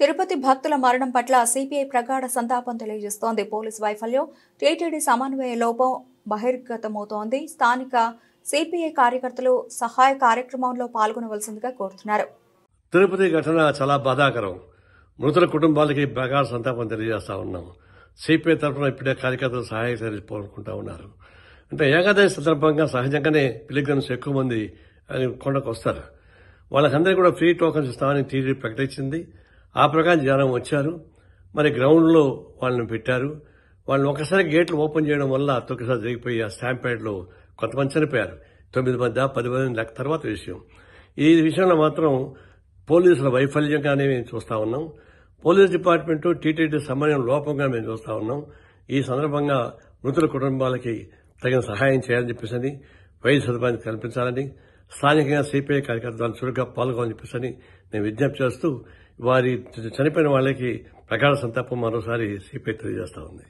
తిరుపతి భక్తుల మరణం పట్ల సిపిఐ ప్రగాఢ సంతాపం తెలియజేస్తోంది. పోలీసు వైఫల్యం, టీటీడీ సమన్వయ లోపం బహిర్గతమవుతోంది. స్థానిక సిపిఐ కార్యకర్తలు సహాయ కార్యక్రమంలో పాల్గొనవలసిందిగా కోరుతున్నారు. తిరుపతి ఘటన చాలా బాధాకరం. మృతుల కుటుంబాలకి ప్రగాఢ సంతాపం తెలియజేస్తా ఉన్నాం. సిపిఐ తరఫున ఇప్పుడే కార్యకర్తలు సహాయ చర్యలు కోరుకుంటా ఉన్నారు. అంటే ఏకాదశి సందర్భంగా సహజంగానే పిలిగ్రిమ్స్ ఎక్కువ మంది కొండకు వస్తారు. వాళ్ళకందరికీ కూడా ఫ్రీ టోకన్స్ ఇస్తామని టీటీడీ ప్రకటించింది. ఆ ప్రకారం జనం వచ్చారు. మరి గ్రౌండ్లో వాళ్ళని పెట్టారు. వాళ్ళని ఒకసారి గేట్లు ఓపెన్ చేయడం వల్ల తొక్కిసారి జరిగిపోయి ఆ స్టాంపేడ్లో కొంతమంది చనిపోయారు. 9 మంది 10 మంది లెక్క తర్వాత విషయం. ఈ విషయంలో మాత్రం పోలీసుల వైఫల్యంగానే మేము చూస్తా ఉన్నాం. పోలీస్ డిపార్ట్మెంటు టీటీడీ సమన్వయం లోపంగా మేము చూస్తా ఉన్నాం. ఈ సందర్భంగా మృతుల కుటుంబాలకి తగిన సహాయం చేయాలని చెప్పేసి, వైద్య సదుపాయాన్ని కల్పించాలని, స్థానికంగా సిపిఐ కార్యకర్తలు చురుగ్గా పాల్గొని చెప్పేసి నేను విజ్ఞప్తి చేస్తూ వారి చనిపోయిన వాళ్ళకి ప్రగాఢ సంతాపం మరోసారి సిపిఐ తెలియజేస్తా ఉంది.